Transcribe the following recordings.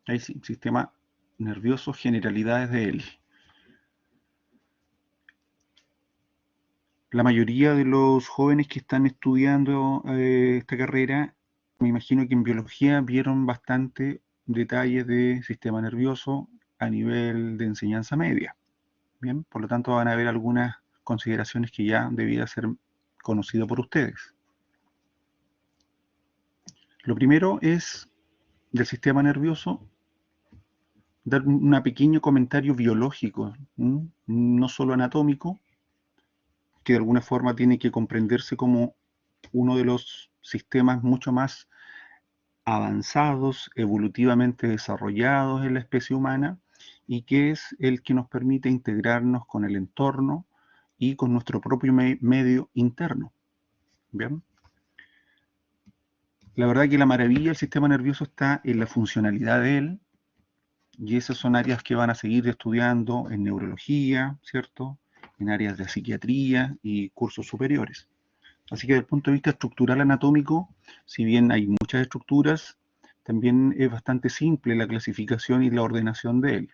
Ahí sí, sistema nervioso, generalidades de él. La mayoría de los jóvenes que están estudiando esta carrera, me imagino que en biología vieron bastante detalles de sistema nervioso a nivel de enseñanza media. Bien, por lo tanto van a haber algunas consideraciones que ya debía ser conocido por ustedes. Lo primero es del sistema nervioso dar un pequeño comentario biológico, no solo anatómico, que de alguna forma tiene que comprenderse como uno de los sistemas mucho más avanzados, evolutivamente desarrollados en la especie humana, y que es el que nos permite integrarnos con el entorno y con nuestro propio medio interno. ¿Bien? La verdad que la maravilla del sistema nervioso está en la funcionalidad de él, y esas son áreas que van a seguir estudiando en neurología, ¿cierto? En áreas de psiquiatría y cursos superiores. Así que desde el punto de vista estructural anatómico, si bien hay muchas estructuras, también es bastante simple la clasificación y la ordenación de él.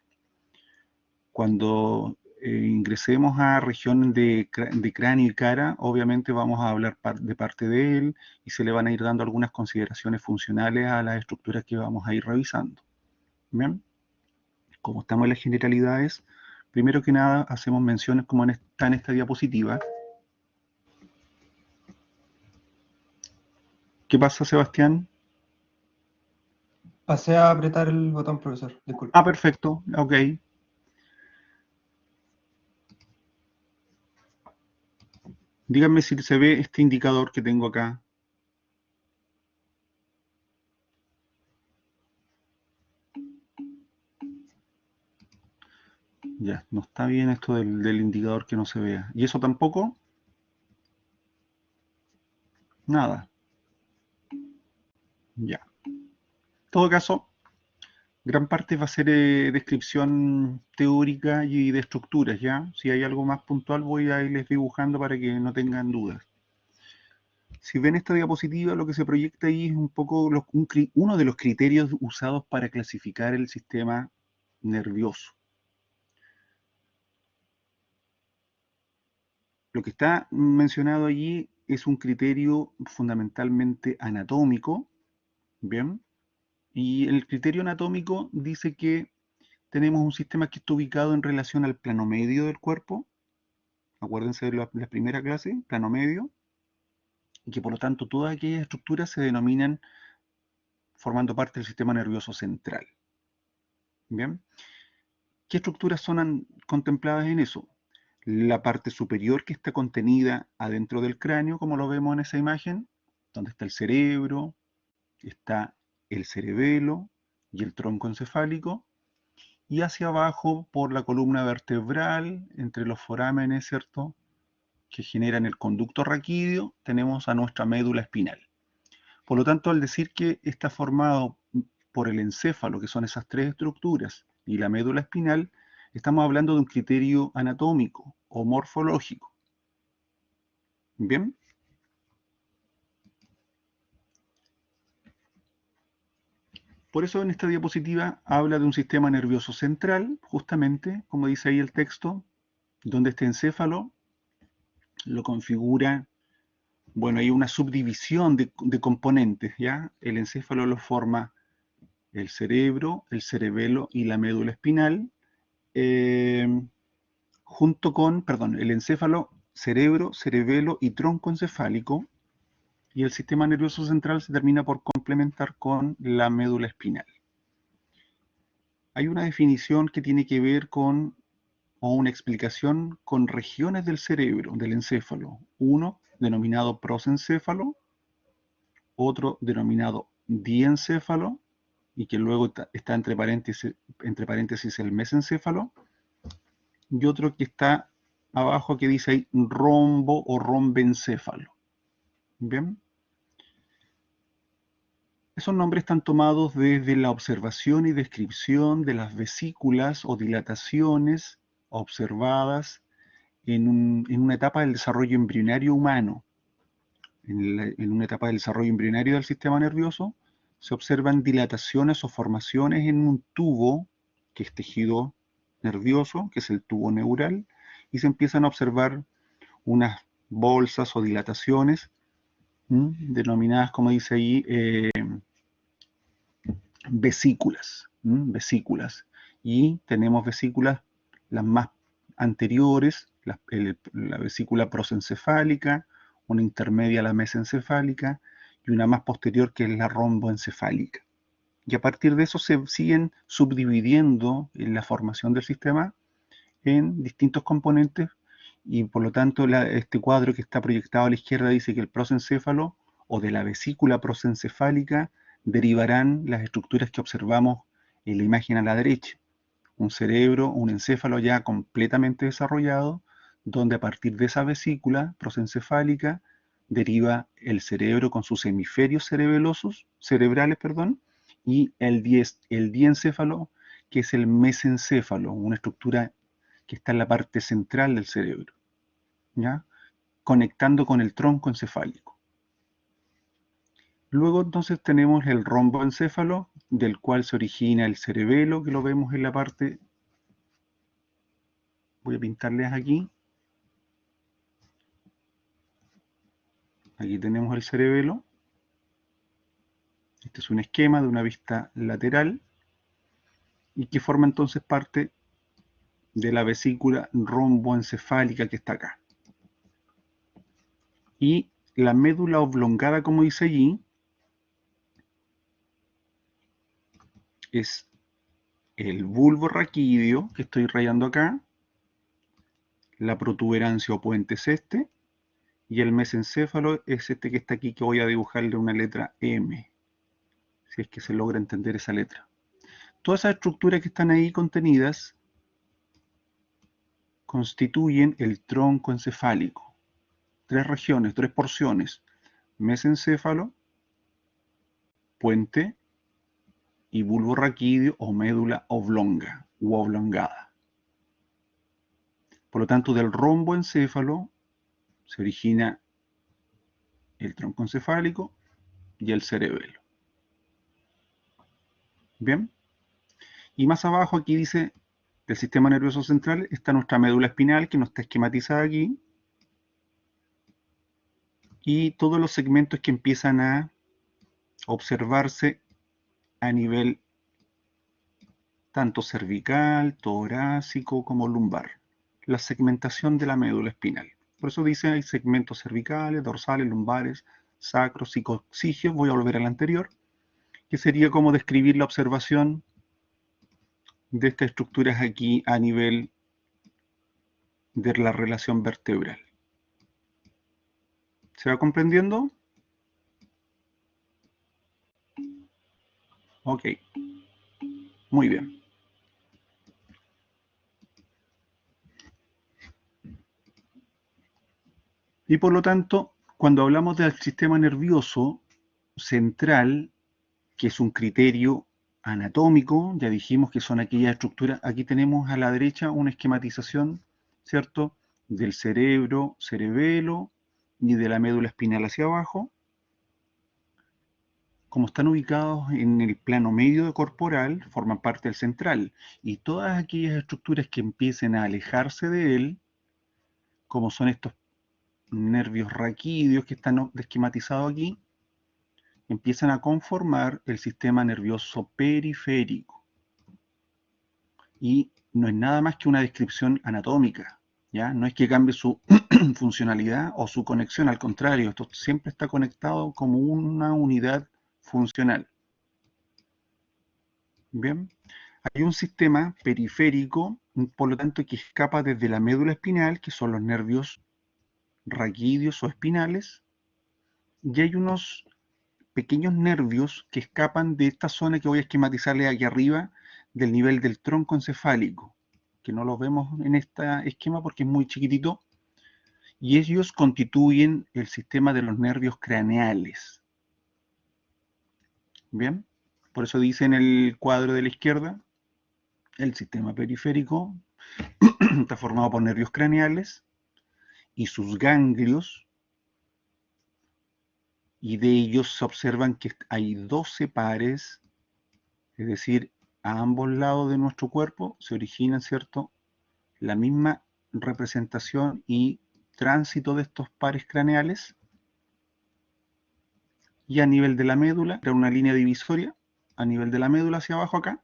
Cuando ingresemos a región de cráneo y cara, obviamente vamos a hablar de parte de él y se le van a ir dando algunas consideraciones funcionales a las estructuras que vamos a ir revisando. ¿Bien? Como estamos en las generalidades, primero que nada hacemos menciones como está en esta diapositiva. ¿Qué pasa, Sebastián? Pasé a apretar el botón, profesor. Disculpe. Ah, perfecto, ok. Díganme si se ve este indicador que tengo acá. Ya, no está bien esto del indicador que no se vea. ¿Y eso tampoco? Nada. Ya. En todo caso, gran parte va a ser descripción teórica y de estructuras, ¿ya? Si hay algo más puntual voy a irles dibujando para que no tengan dudas. Si ven esta diapositiva, lo que se proyecta ahí es un poco uno de los criterios usados para clasificar el sistema nervioso. Lo que está mencionado allí es un criterio fundamentalmente anatómico, ¿bien? Y el criterio anatómico dice que tenemos un sistema que está ubicado en relación al plano medio del cuerpo, acuérdense de la primera clase, plano medio, y que por lo tanto todas aquellas estructuras se denominan formando parte del sistema nervioso central. ¿Bien? ¿Qué estructuras son contempladas en eso? La parte superior que está contenida adentro del cráneo, como lo vemos en esa imagen, donde está el cerebro, está el cerebelo y el tronco encefálico, y hacia abajo por la columna vertebral, entre los forámenes, ¿cierto?, que generan el conducto raquídeo, tenemos a nuestra médula espinal. Por lo tanto, al decir que está formado por el encéfalo, que son esas tres estructuras, y la médula espinal, estamos hablando de un criterio anatómico o morfológico. ¿Bien? Por eso en esta diapositiva habla de un sistema nervioso central, justamente, como dice ahí el texto, donde este encéfalo lo configura, bueno, hay una subdivisión de componentes, ¿ya? El encéfalo lo forma el cerebro, el cerebelo y la médula espinal, eh, junto con, perdón, el encéfalo, cerebro, cerebelo y tronco encefálico, y el sistema nervioso central se termina por complementar con la médula espinal. Hay una definición que tiene que ver con, o una explicación con regiones del cerebro, del encéfalo. Uno denominado prosencéfalo, otro denominado diencéfalo, y que luego está entre paréntesis el mesencéfalo, y otro que está abajo que dice ahí rombo o rombencéfalo. ¿Bien? Esos nombres están tomados desde la observación y descripción de las vesículas o dilataciones observadas en una etapa del desarrollo embrionario humano. En una etapa del desarrollo embrionario del sistema nervioso se observan dilataciones o formaciones en un tubo, que es tejido nervioso, que es el tubo neural, y se empiezan a observar unas bolsas o dilataciones, denominadas, como dice ahí, vesículas, vesículas. Y tenemos vesículas, las más anteriores, la vesícula prosencefálica, una intermedia, la mesencefálica, y una más posterior, que es la romboencefálica. Y a partir de eso se siguen subdividiendo en la formación del sistema en distintos componentes, y por lo tanto este cuadro que está proyectado a la izquierda dice que el prosencéfalo, o de la vesícula prosencefálica, derivarán las estructuras que observamos en la imagen a la derecha. Un cerebro, un encéfalo ya completamente desarrollado, donde a partir de esa vesícula prosencefálica deriva el cerebro con sus hemisferios cerebrales, y el diencéfalo, que es el mesencéfalo, una estructura que está en la parte central del cerebro, ¿ya? Conectando con el tronco encefálico. Luego entonces tenemos el romboencéfalo, del cual se origina el cerebelo, que lo vemos en la parte, voy a pintarles aquí. Aquí tenemos el cerebelo. Este es un esquema de una vista lateral y que forma entonces parte de la vesícula romboencefálica que está acá. Y la médula oblongada, como dice allí, es el bulbo raquídeo que estoy rayando acá, la protuberancia o puente es este, y el mesencéfalo es este que está aquí, que voy a dibujarle una letra M, si es que se logra entender esa letra. Todas esas estructuras que están ahí contenidas constituyen el tronco encefálico. Tres regiones, tres porciones: mesencéfalo, puente y bulbo raquídeo o médula oblonga u oblongada. Por lo tanto, del romboencéfalo se origina el tronco encefálico y el cerebelo. Bien, y más abajo aquí dice, del sistema nervioso central está nuestra médula espinal, que no está esquematizada aquí, y todos los segmentos que empiezan a observarse a nivel tanto cervical, torácico como lumbar. La segmentación de la médula espinal. Por eso dice, hay segmentos cervicales, dorsales, lumbares, sacros y coccigeos. Voy a volver al anterior, que sería como describir la observación de estas estructuras aquí a nivel de la relación vertebral. ¿Se va comprendiendo? Ok, muy bien. Y por lo tanto, cuando hablamos del sistema nervioso central, que es un criterio anatómico, ya dijimos que son aquellas estructuras, aquí tenemos a la derecha una esquematización, ¿cierto?, del cerebro, cerebelo, y de la médula espinal hacia abajo. Como están ubicados en el plano medio corporal, forman parte del central, y todas aquellas estructuras que empiecen a alejarse de él, como son estos nervios raquídeos que están esquematizados aquí, empiezan a conformar el sistema nervioso periférico. Y no es nada más que una descripción anatómica, ¿ya? No es que cambie su funcionalidad o su conexión, al contrario, esto siempre está conectado como una unidad funcional. Bien, hay un sistema periférico, por lo tanto, que escapa desde la médula espinal, que son los nervios raquídeos o espinales, y hay unos pequeños nervios que escapan de esta zona que voy a esquematizarle aquí arriba, del nivel del tronco encefálico, que no los vemos en este esquema porque es muy chiquitito, y ellos constituyen el sistema de los nervios craneales. Bien, por eso dice en el cuadro de la izquierda, el sistema periférico está formado por nervios craneales y sus ganglios, y de ellos se observan que hay 12 pares, es decir, a ambos lados de nuestro cuerpo se originan, ¿cierto?, la misma representación y tránsito de estos pares craneales, y a nivel de la médula, era una línea divisoria, a nivel de la médula hacia abajo acá,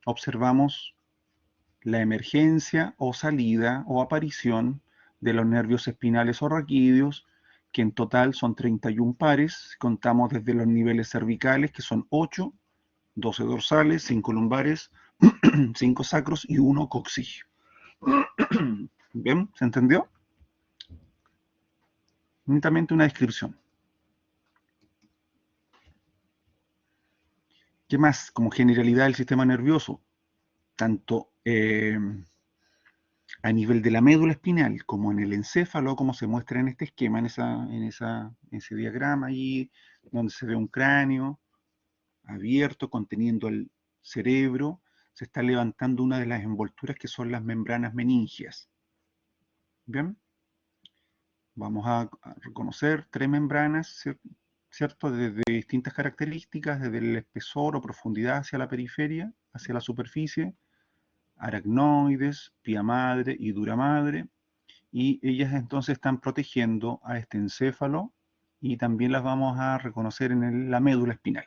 observamos la emergencia o salida o aparición de los nervios espinales o raquídeos, que en total son 31 pares, contamos desde los niveles cervicales, que son 8, 12 dorsales, 5 lumbares, 5 sacros y 1 coxígeo. ¿Bien? ¿Se entendió? Únicamente una descripción. ¿Qué más? Como generalidad del sistema nervioso, tanto a nivel de la médula espinal como en el encéfalo, como se muestra en este esquema, en ese diagrama ahí, donde se ve un cráneo abierto conteniendo el cerebro, se está levantando una de las envolturas que son las membranas meningias. ¿Bien? Vamos a reconocer 3 membranas, ¿cierto? De distintas características, desde el espesor o profundidad hacia la periferia, hacia la superficie, aracnoides, pía madre y dura madre, y ellas entonces están protegiendo a este encéfalo y también las vamos a reconocer en la médula espinal.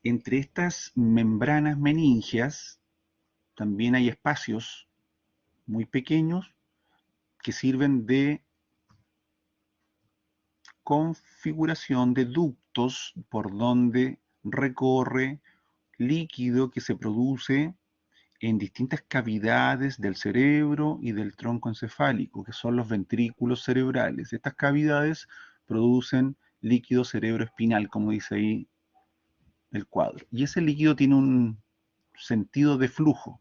Entre estas membranas meningias también hay espacios muy pequeños que sirven de configuración de ductos por donde recorre líquido que se produce en distintas cavidades del cerebro y del tronco encefálico, que son los ventrículos cerebrales. Estas cavidades producen líquido cerebroespinal, como dice ahí el cuadro. Y ese líquido tiene un sentido de flujo,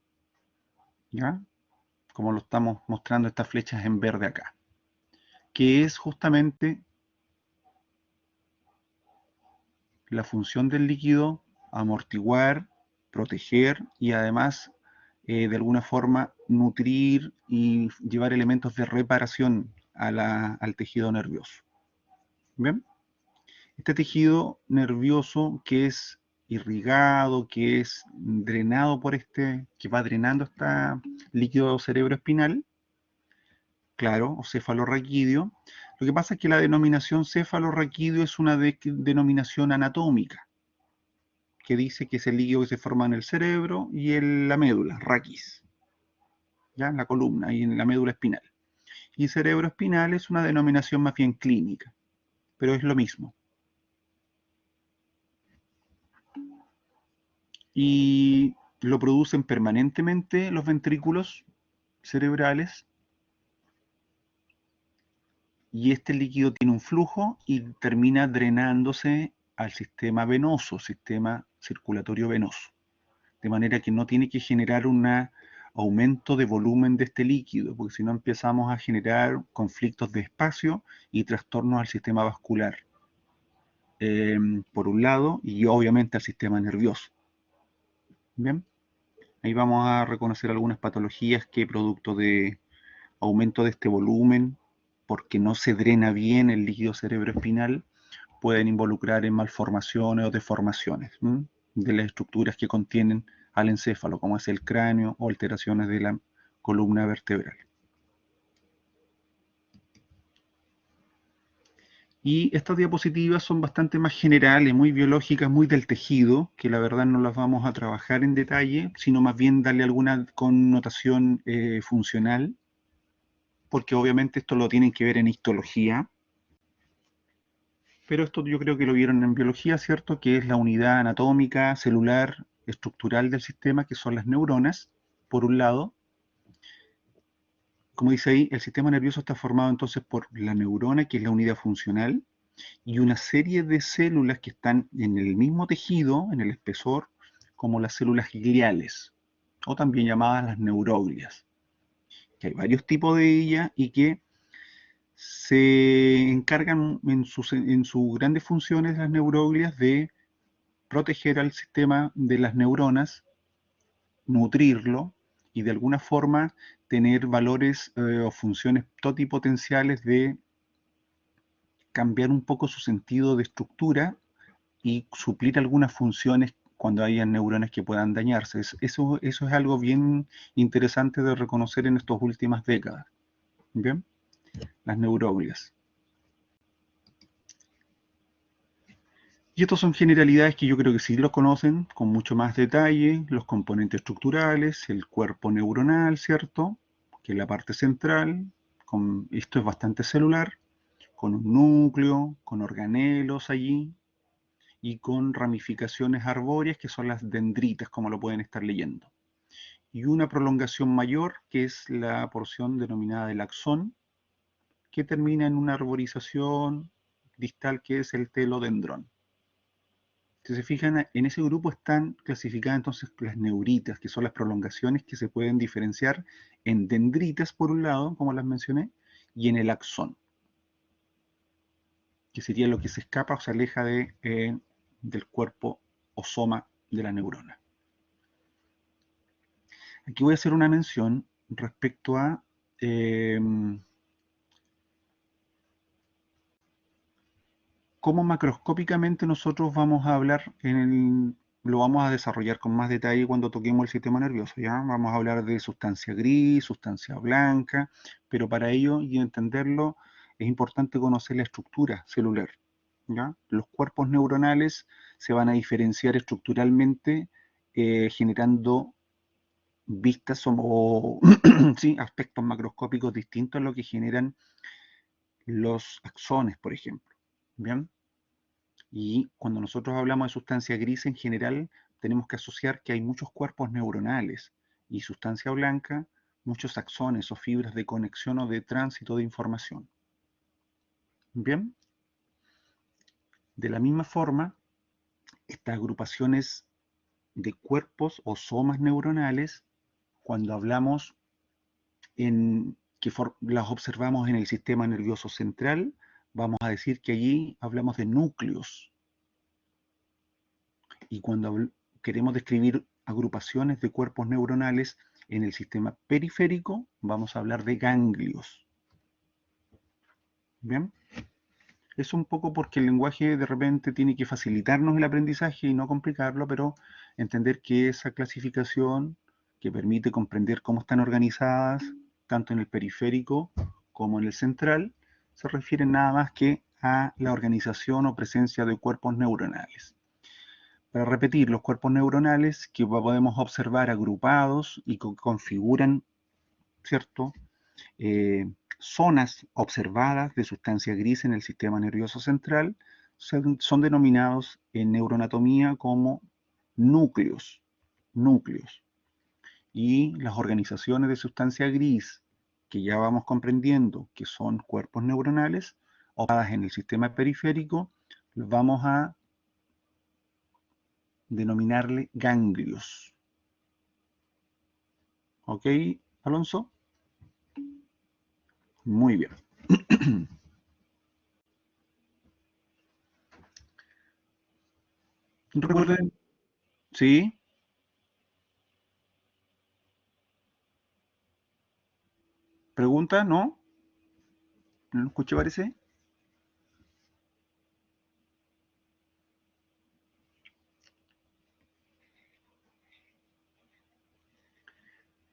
¿ya? Como lo estamos mostrando estas flechas en verde acá, que es justamente la función del líquido: amortiguar, proteger y además de alguna forma nutrir y llevar elementos de reparación al tejido nervioso. ¿Bien? Este tejido nervioso que es irrigado, que es drenado que va drenando este líquido cerebroespinal, claro, o cefalorraquídeo. Lo que pasa es que la denominación cefalorraquídeo es una denominación anatómica, que dice que es el líquido que se forma en el cerebro y en la médula, raquis, ¿ya? En la columna y en la médula espinal. Y cerebroespinal es una denominación más bien clínica, pero es lo mismo. Y lo producen permanentemente los ventrículos cerebrales, y este líquido tiene un flujo y termina drenándose al sistema venoso, sistema circulatorio venoso, de manera que no tiene que generar un aumento de volumen de este líquido, porque si no empezamos a generar conflictos de espacio y trastornos al sistema vascular, por un lado, y obviamente al sistema nervioso. Bien, ahí vamos a reconocer algunas patologías que, producto de aumento de este volumen, porque no se drena bien el líquido cerebroespinal, pueden involucrar en malformaciones o deformaciones de las estructuras que contienen al encéfalo, como es el cráneo, o alteraciones de la columna vertebral. Y estas diapositivas son bastante más generales, muy biológicas, muy del tejido, que la verdad no las vamos a trabajar en detalle, sino más bien darle alguna connotación funcional, porque obviamente esto lo tienen que ver en histología, pero esto yo creo que lo vieron en biología, ¿cierto? Que es la unidad anatómica, celular, estructural del sistema, que son las neuronas, por un lado. Como dice ahí, el sistema nervioso está formado entonces por la neurona, que es la unidad funcional, y una serie de células que están en el mismo tejido, en el espesor, como las células gliales, o también llamadas las neuroglias, que hay varios tipos de ellas y que se encargan en sus grandes funciones, las neuroglias, de proteger al sistema de las neuronas, nutrirlo y de alguna forma tener valores o funciones totipotenciales de cambiar un poco su sentido de estructura y suplir algunas funciones cuando haya neuronas que puedan dañarse. Eso es algo bien interesante de reconocer en estas últimas décadas. ¿Bien? Las neuroglias. Y estas son generalidades que yo creo que sí los conocen con mucho más detalle, los componentes estructurales, el cuerpo neuronal, ¿cierto? Que es la parte central, esto es bastante celular, con un núcleo, con organelos allí, y con ramificaciones arbóreas que son las dendritas, como lo pueden estar leyendo. Y una prolongación mayor, que es la porción denominada del axón, que termina en una arborización distal que es el telodendrón. Si se fijan, en ese grupo están clasificadas entonces las neuritas, que son las prolongaciones que se pueden diferenciar en dendritas por un lado, como las mencioné, y en el axón, que sería lo que se escapa o se aleja del cuerpo o soma de la neurona. Aquí voy a hacer una mención respecto a cómo macroscópicamente nosotros vamos a hablar lo vamos a desarrollar con más detalle cuando toquemos el sistema nervioso, ¿ya? Vamos a hablar de sustancia gris, sustancia blanca, pero para ello y entenderlo es importante conocer la estructura celular, ¿ya? Los cuerpos neuronales se van a diferenciar estructuralmente generando vistas o sí, aspectos macroscópicos distintos a lo que generan los axones, por ejemplo, ¿bien? Y cuando nosotros hablamos de sustancia gris en general, tenemos que asociar que hay muchos cuerpos neuronales y sustancia blanca, muchos axones o fibras de conexión o de tránsito de información. Bien, de la misma forma, estas agrupaciones de cuerpos o somas neuronales, cuando hablamos que las observamos en el sistema nervioso central, vamos a decir que allí hablamos de núcleos. Y cuando queremos describir agrupaciones de cuerpos neuronales en el sistema periférico, vamos a hablar de ganglios. ¿Bien? Es un poco porque el lenguaje de repente tiene que facilitarnos el aprendizaje y no complicarlo, pero entender que esa clasificación que permite comprender cómo están organizadas, tanto en el periférico como en el central, se refiere nada más que a la organización o presencia de cuerpos neuronales. Para repetir, los cuerpos neuronales que podemos observar agrupados y que configuran, ¿cierto? Zonas observadas de sustancia gris en el sistema nervioso central son denominados en neuroanatomía como núcleos. Núcleos. Y las organizaciones de sustancia gris, que ya vamos comprendiendo que son cuerpos neuronales, observadas en el sistema periférico, los vamos a denominarle ganglios. ¿Ok, Alonso? Muy bien. Recuerden, ¿sí? ¿Pregunta? ¿No? ¿No lo escuché, parece?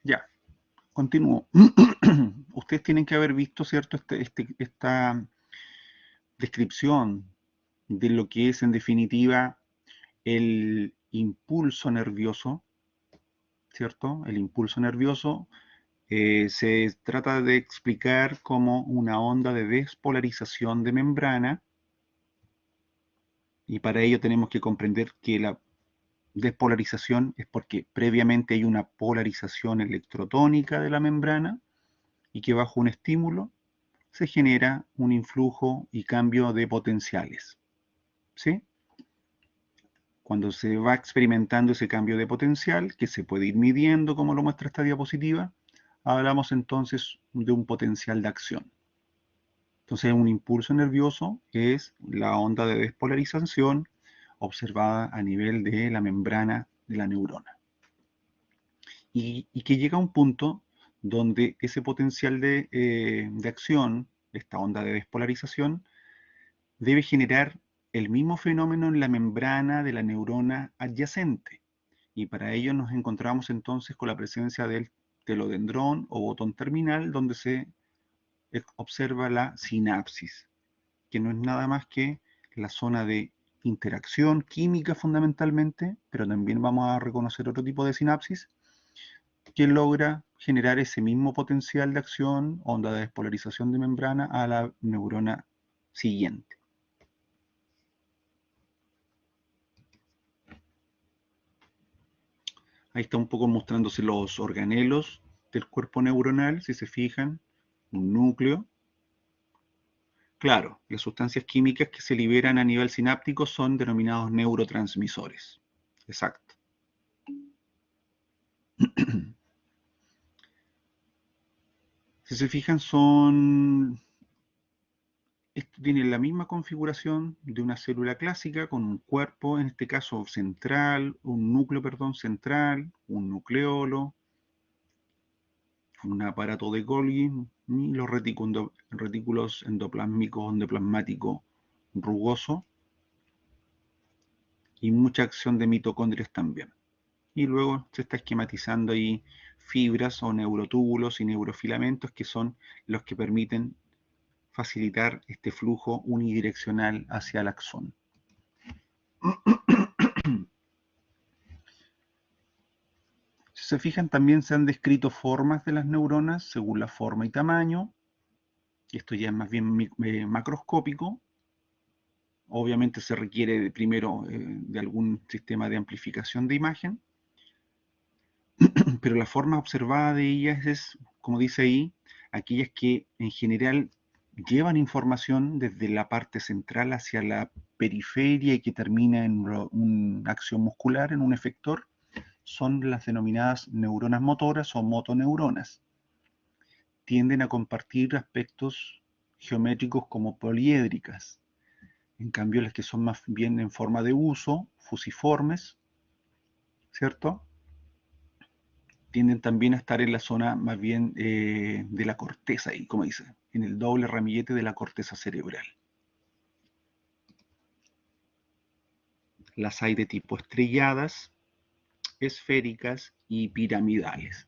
Ya, continúo. Ustedes tienen que haber visto, ¿cierto? Esta descripción de lo que es en definitiva el impulso nervioso, ¿cierto? El impulso nervioso se trata de explicar como una onda de despolarización de membrana, y para ello tenemos que comprender que la despolarización es porque previamente hay una polarización electrotónica de la membrana y que bajo un estímulo se genera un influjo y cambio de potenciales. ¿Sí? Cuando se va experimentando ese cambio de potencial, que se puede ir midiendo como lo muestra esta diapositiva, hablamos entonces de un potencial de acción. Entonces un impulso nervioso es la onda de despolarización observada a nivel de la membrana de la neurona. Y que llega a un punto donde ese potencial de acción, esta onda de despolarización, debe generar el mismo fenómeno en la membrana de la neurona adyacente. Y para ello nos encontramos entonces con la presencia del telodendrón o botón terminal, donde se observa la sinapsis, que no es nada más que la zona de interacción química fundamentalmente, pero también vamos a reconocer otro tipo de sinapsis, que logra generar ese mismo potencial de acción, onda de despolarización de membrana, a la neurona siguiente. Ahí está un poco mostrándose los organelos del cuerpo neuronal, si se fijan, un núcleo. Claro, las sustancias químicas que se liberan a nivel sináptico son denominados neurotransmisores. Exacto. Si se fijan, esto tiene la misma configuración de una célula clásica con un cuerpo, en este caso central, un núcleo, perdón, central, un nucleolo, un aparato de Golgi y los retículos endoplásmicos, endoplasmático rugoso y mucha acción de mitocondrias también. Y luego se está esquematizando ahí fibras o neurotúbulos y neurofilamentos, que son los que permiten facilitar este flujo unidireccional hacia el axón. Si se fijan, también se han descrito formas de las neuronas según la forma y tamaño. Esto ya es más bien macroscópico. Obviamente se requiere primero de algún sistema de amplificación de imagen, pero la forma observada de ellas es, como dice ahí, aquellas que en general llevan información desde la parte central hacia la periferia y que termina en una acción muscular, en un efector, son las denominadas neuronas motoras o motoneuronas. Tienden a compartir aspectos geométricos como poliédricas. En cambio, las que son más bien en forma de uso, fusiformes, ¿cierto? Tienden también a estar en la zona más bien de la corteza, ahí, como dice, en el doble ramillete de la corteza cerebral. Las hay de tipo estrelladas, esféricas y piramidales.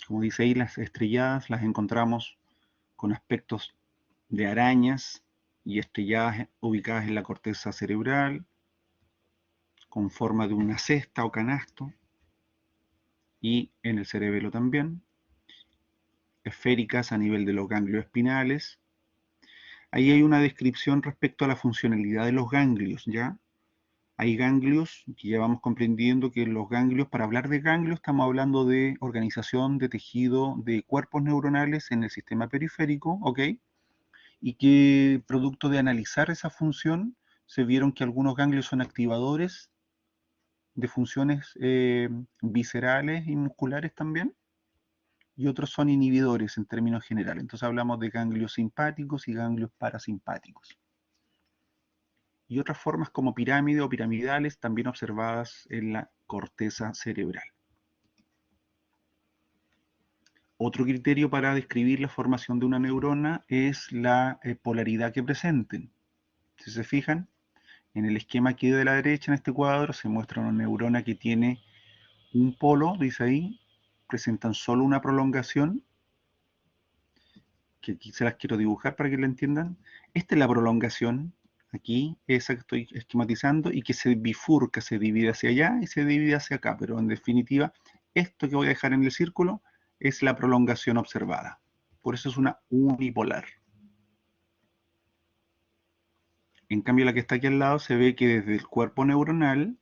Como dice ahí, las estrelladas las encontramos con aspectos de arañas y estrelladas ubicadas en la corteza cerebral, con forma de una cesta o canasto, y en el cerebelo también, esféricas a nivel de los ganglios espinales. Ahí hay una descripción respecto a la funcionalidad de los ganglios, ¿ya? Hay ganglios que ya vamos comprendiendo que los ganglios, para hablar de ganglios, estamos hablando de organización de tejido de cuerpos neuronales en el sistema periférico, ¿ok? Y que producto de analizar esa función, se vieron que algunos ganglios son activadores de funciones viscerales y musculares también, y otros son inhibidores en términos generales. Entonces hablamos de ganglios simpáticos y ganglios parasimpáticos. Y otras formas como pirámide o piramidales también observadas en la corteza cerebral. Otro criterio para describir la formación de una neurona es la polaridad que presenten. Si se fijan, en el esquema aquí de la derecha, en este cuadro, se muestra una neurona que tiene un polo, dice ahí, presentan solo una prolongación, que aquí se las quiero dibujar para que la entiendan. Esta es la prolongación, aquí, esa que estoy esquematizando, y que se bifurca, se divide hacia allá y se divide hacia acá, pero en definitiva, esto que voy a dejar en el círculo es la prolongación observada. Por eso es una unipolar. En cambio, la que está aquí al lado se ve que desde el cuerpo neuronal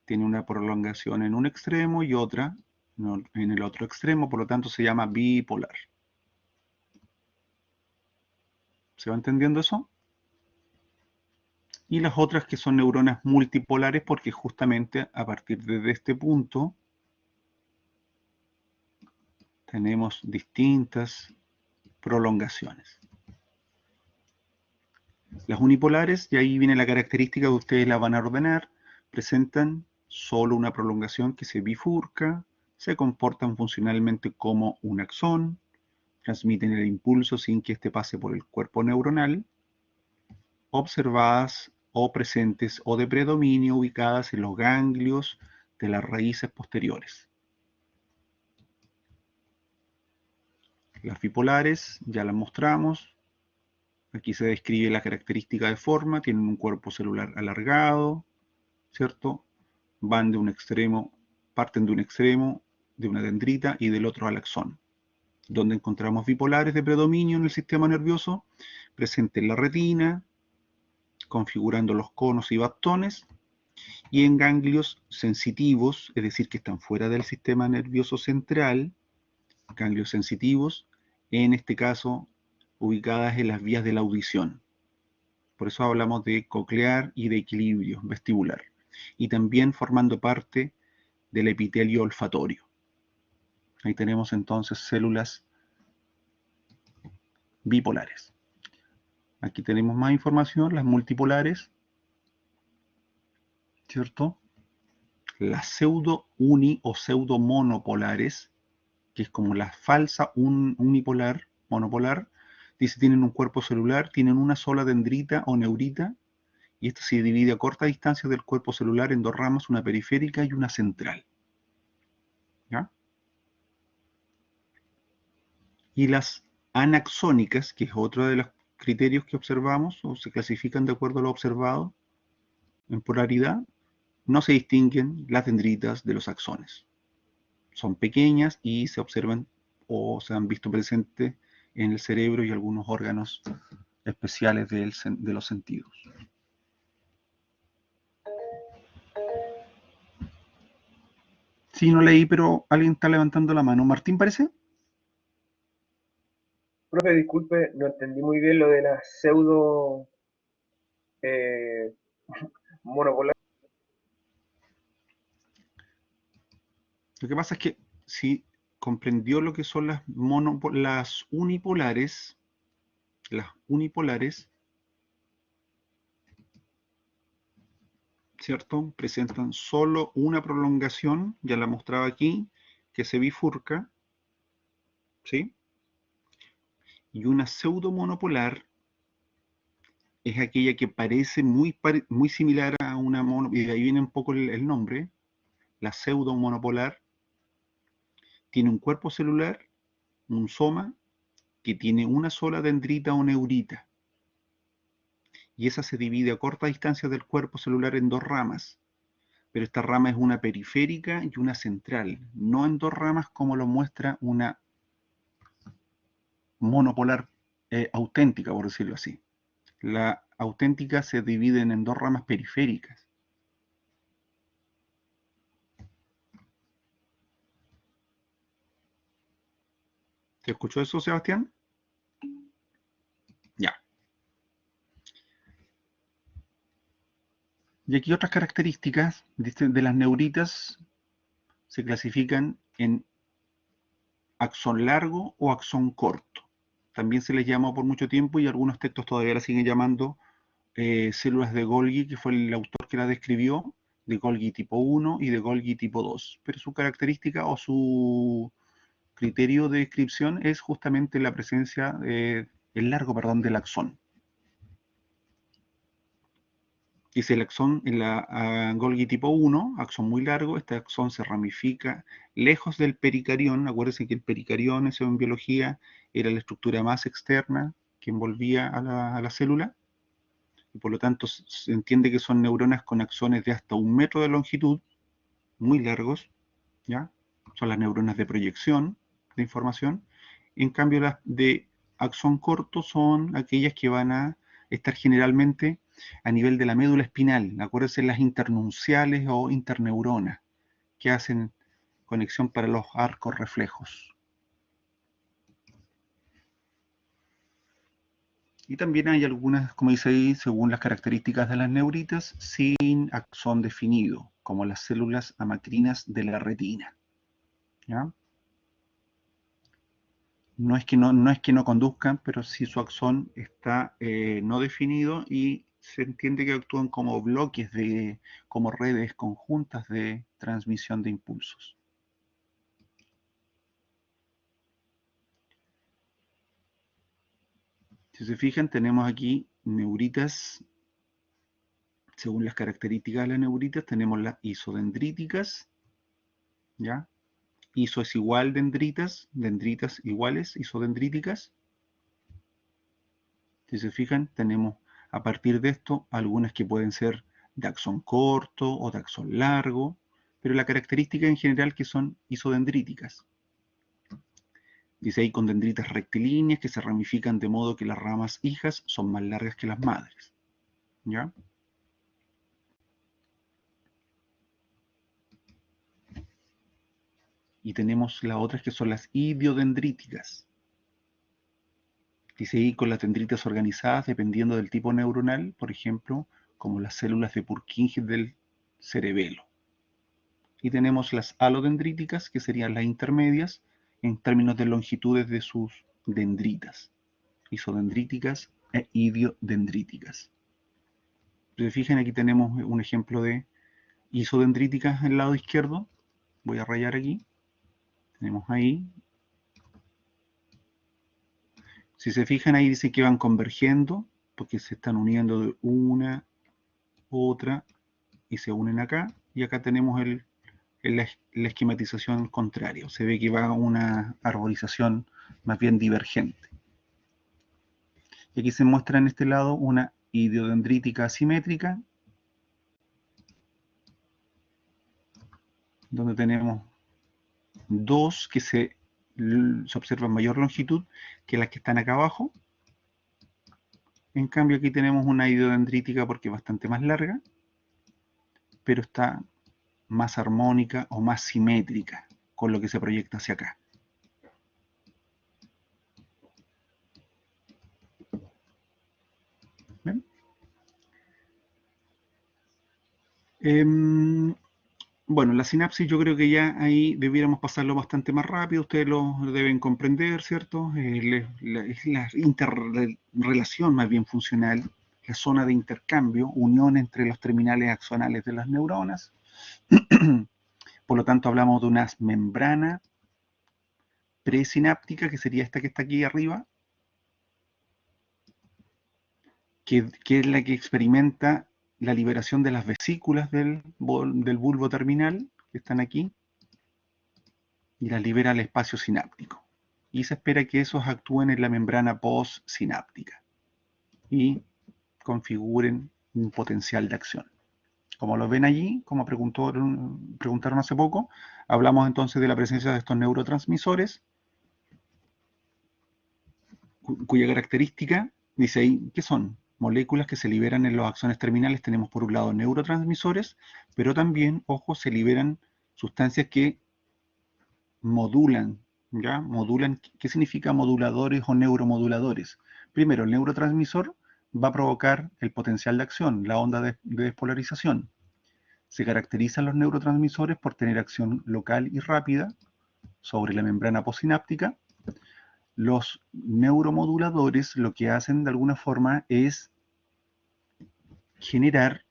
tiene una prolongación en un extremo y otra en el otro extremo, por lo tanto se llama bipolar. ¿Se va entendiendo eso? Y las otras que son neuronas multipolares, porque justamente a partir de este punto tenemos distintas prolongaciones. Las unipolares, y ahí viene la característica que ustedes la van a ordenar, presentan solo una prolongación que se bifurca, se comportan funcionalmente como un axón, transmiten el impulso sin que éste pase por el cuerpo neuronal, observadas o presentes o de predominio ubicadas en los ganglios de las raíces posteriores. Las bipolares ya las mostramos. Aquí se describe la característica de forma, tienen un cuerpo celular alargado, ¿cierto? Van de un extremo, parten de un extremo de una dendrita y del otro al axón. Donde encontramos bipolares de predominio en el sistema nervioso, presente en la retina, configurando los conos y bastones, y en ganglios sensitivos, es decir, que están fuera del sistema nervioso central, ganglios sensitivos, en este caso ubicadas en las vías de la audición. Por eso hablamos de coclear y de equilibrio vestibular. Y también formando parte del epitelio olfatorio. Ahí tenemos entonces células bipolares. Aquí tenemos más información, las multipolares, ¿cierto? Las pseudo-uni o pseudo-monopolares, que es como la falsa unipolar, monopolar, dice tienen un cuerpo celular, tienen una sola dendrita o neurita, y esta se divide a corta distancia del cuerpo celular en dos ramas, una periférica y una central. ¿Ya? Y las anaxónicas, que es otro de los criterios que observamos, o se clasifican de acuerdo a lo observado en polaridad, no se distinguen las dendritas de los axones. Son pequeñas y se observan o se han visto presentes en el cerebro y algunos órganos especiales de los sentidos. Sí, no leí, pero alguien está levantando la mano. ¿Martín parece? Profe, disculpe, no entendí muy bien lo de la pseudo eh, monopolar. Lo que pasa es que si comprendió lo que son las unipolares, ¿cierto? Presentan solo una prolongación, ya la mostraba aquí, que se bifurca, ¿sí? Y una pseudomonopolar es aquella que parece muy similar a una y de ahí viene un poco el nombre, la pseudomonopolar, tiene un cuerpo celular, un soma, que tiene una sola dendrita o neurita, y esa se divide a corta distancia del cuerpo celular en dos ramas, pero esta rama es una periférica y una central, no en dos ramas como lo muestra una monopolar auténtica, por decirlo así. La auténtica se dividen en dos ramas periféricas. ¿Te escuchó eso, Sebastián? Ya. Y aquí otras características de las neuritas se clasifican en axón largo o axón corto. También se les llamó por mucho tiempo y algunos textos todavía la siguen llamando células de Golgi, que fue el autor que la describió, de Golgi tipo 1 y de Golgi tipo 2. Pero su característica o su criterio de descripción es justamente la presencia, el largo, perdón, del axón. Dice el axón en la Golgi tipo 1, axón muy largo, este axón se ramifica lejos del pericarión. Acuérdense que el pericarión, eso en biología, era la estructura más externa que envolvía a la célula, y por lo tanto se entiende que son neuronas con axones de hasta 1 metro de longitud, muy largos, ¿ya? Son las neuronas de proyección de información. En cambio, las de axón corto son aquellas que van a estar generalmente a nivel de la médula espinal. Acuérdense las internunciales o interneuronas, que hacen conexión para los arcos reflejos. Y también hay algunas, como dice ahí, según las características de las neuritas, sin axón definido, como las células amacrinas de la retina. ¿Ya? No es que no conduzcan, pero sí su axón está no definido y se entiende que actúan como bloques como redes conjuntas de transmisión de impulsos. Si se fijan, tenemos aquí neuritas. Según las características de las neuritas, tenemos las isodendríticas, ¿ya? Iso es igual dendritas, dendritas iguales, isodendríticas. Si se fijan, tenemos a partir de esto algunas que pueden ser de axón corto o de axón largo, pero la característica en general que son isodendríticas. Dice ahí con dendritas rectilíneas que se ramifican de modo que las ramas hijas son más largas que las madres, ¿ya? Y tenemos las otras que son las idiodendríticas. Dice ahí con las dendritas organizadas dependiendo del tipo neuronal, por ejemplo, como las células de Purkinje del cerebelo. Y tenemos las alodendríticas, que serían las intermedias, en términos de longitudes de sus dendritas, isodendríticas e idiodendríticas. Si se fijan, aquí tenemos un ejemplo de isodendríticas en el lado izquierdo. Voy a rayar aquí. Tenemos ahí. Si se fijan, ahí dice que van convergiendo, porque se están uniendo de una, otra, y se unen acá. Y acá tenemos la esquematización contraria. Se ve que va una arborización más bien divergente. Y aquí se muestra en este lado una idiodendrítica asimétrica, donde tenemos dos que se observa mayor longitud que las que están acá abajo. En cambio aquí tenemos una idiodendrítica porque es bastante más larga, pero está más armónica o más simétrica con lo que se proyecta hacia acá. ¿Ven? Bueno, la sinapsis yo creo que ya ahí debiéramos pasarlo bastante más rápido, ustedes lo deben comprender, ¿cierto? Es la interrelación más bien funcional, la zona de intercambio, unión entre los terminales axonales de las neuronas. Por lo tanto, hablamos de una membrana presináptica, que sería esta que está aquí arriba, que es la que experimenta la liberación de las vesículas del bulbo terminal, que están aquí, y las libera al espacio sináptico. Y se espera que esos actúen en la membrana postsináptica y configuren un potencial de acción. Como lo ven allí, como preguntaron hace poco, hablamos entonces de la presencia de estos neurotransmisores, cuya característica, dice ahí, ¿qué son? Moléculas que se liberan en los axones terminales. Tenemos por un lado neurotransmisores, pero también, ojo, se liberan sustancias que modulan, ¿ya? Modulan, ¿qué significa moduladores o neuromoduladores? Primero, el neurotransmisor va a provocar el potencial de acción, la onda de despolarización. Se caracterizan los neurotransmisores por tener acción local y rápida sobre la membrana postsináptica. Los neuromoduladores lo que hacen de alguna forma es generar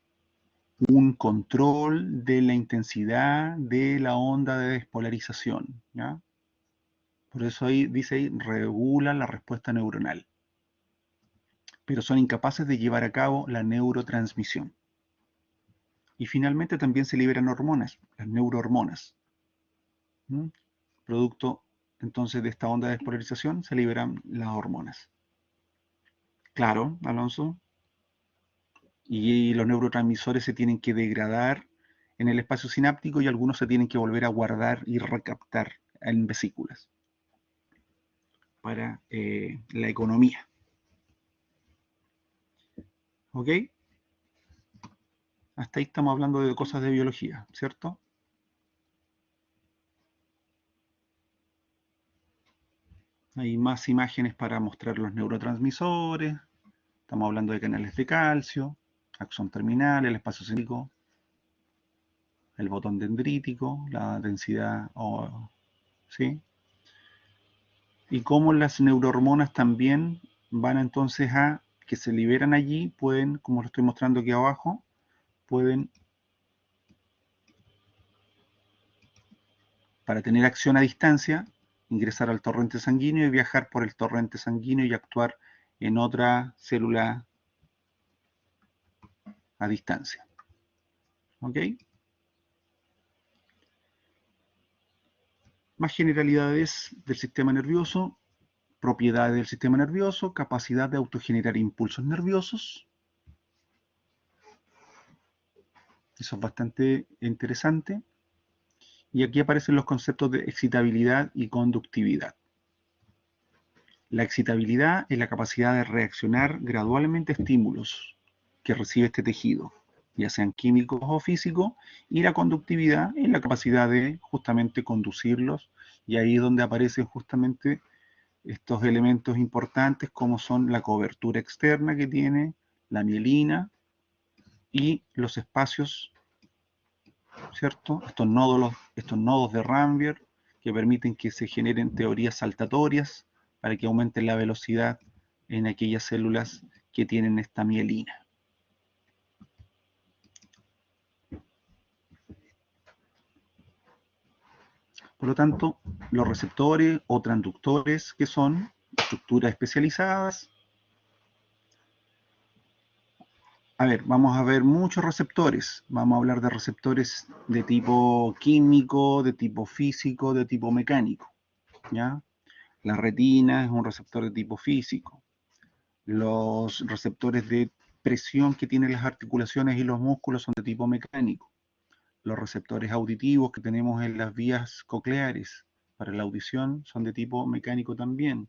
un control de la intensidad de la onda de despolarización, ¿ya? Por eso ahí dice ahí, regulan la respuesta neuronal. Pero son incapaces de llevar a cabo la neurotransmisión. Y finalmente también se liberan hormonas, las neurohormonas. Producto entonces de esta onda de despolarización se liberan las hormonas. Claro, Alonso. Y los neurotransmisores se tienen que degradar en el espacio sináptico y algunos se tienen que volver a guardar y recaptar en vesículas para la economía. ¿Ok? Hasta ahí estamos hablando de cosas de biología, ¿cierto? Hay más imágenes para mostrar los neurotransmisores. Estamos hablando de canales de calcio, axón terminal, el espacio sináptico, el botón dendrítico, la densidad, ¿sí? Y cómo las neurohormonas también van entonces a, que se liberan allí, pueden, como lo estoy mostrando aquí abajo, pueden, para tener acción a distancia, ingresar al torrente sanguíneo y viajar por el torrente sanguíneo y actuar en otra célula a distancia. ¿Ok? Más generalidades del sistema nervioso, propiedades del sistema nervioso, capacidad de autogenerar impulsos nerviosos. Eso es bastante interesante. Y aquí aparecen los conceptos de excitabilidad y conductividad. La excitabilidad es la capacidad de reaccionar gradualmente a estímulos que recibe este tejido, ya sean químicos o físicos, y la conductividad es la capacidad de justamente conducirlos, y ahí es donde aparecen justamente estos elementos importantes como son la cobertura externa que tiene la mielina y los espacios, ¿cierto? Estos nodos de Ranvier que permiten que se generen teorías saltatorias para que aumente la velocidad en aquellas células que tienen esta mielina. Por lo tanto, los receptores o transductores, que son estructuras especializadas. A ver, vamos a ver muchos receptores. Vamos a hablar de receptores de tipo químico, de tipo físico, de tipo mecánico, ¿ya? La retina es un receptor de tipo físico. Los receptores de presión que tienen las articulaciones y los músculos son de tipo mecánico. Los receptores auditivos que tenemos en las vías cocleares para la audición son de tipo mecánico también.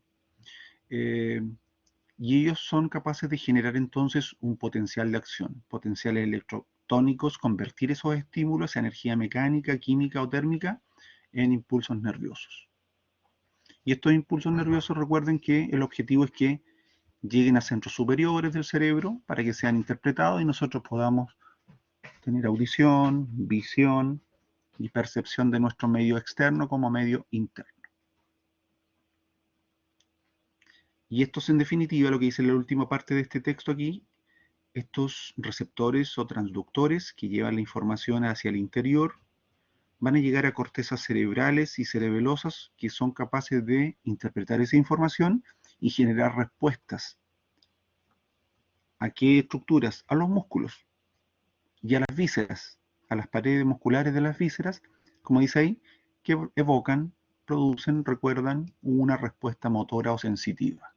Y ellos son capaces de generar entonces un potencial de acción, potenciales electrotónicos, convertir esos estímulos a energía mecánica, química o térmica en impulsos nerviosos. Y estos impulsos nerviosos, recuerden que el objetivo es que lleguen a centros superiores del cerebro para que sean interpretados y nosotros podamos tener audición, visión y percepción de nuestro medio externo como medio interno. Y esto es en definitiva lo que dice la última parte de este texto aquí. Estos receptores o transductores que llevan la información hacia el interior van a llegar a cortezas cerebrales y cerebelosas que son capaces de interpretar esa información y generar respuestas. ¿A qué estructuras? A los músculos y a las vísceras, a las paredes musculares de las vísceras, como dice ahí, que evocan, producen, recuerdan una respuesta motora o sensitiva.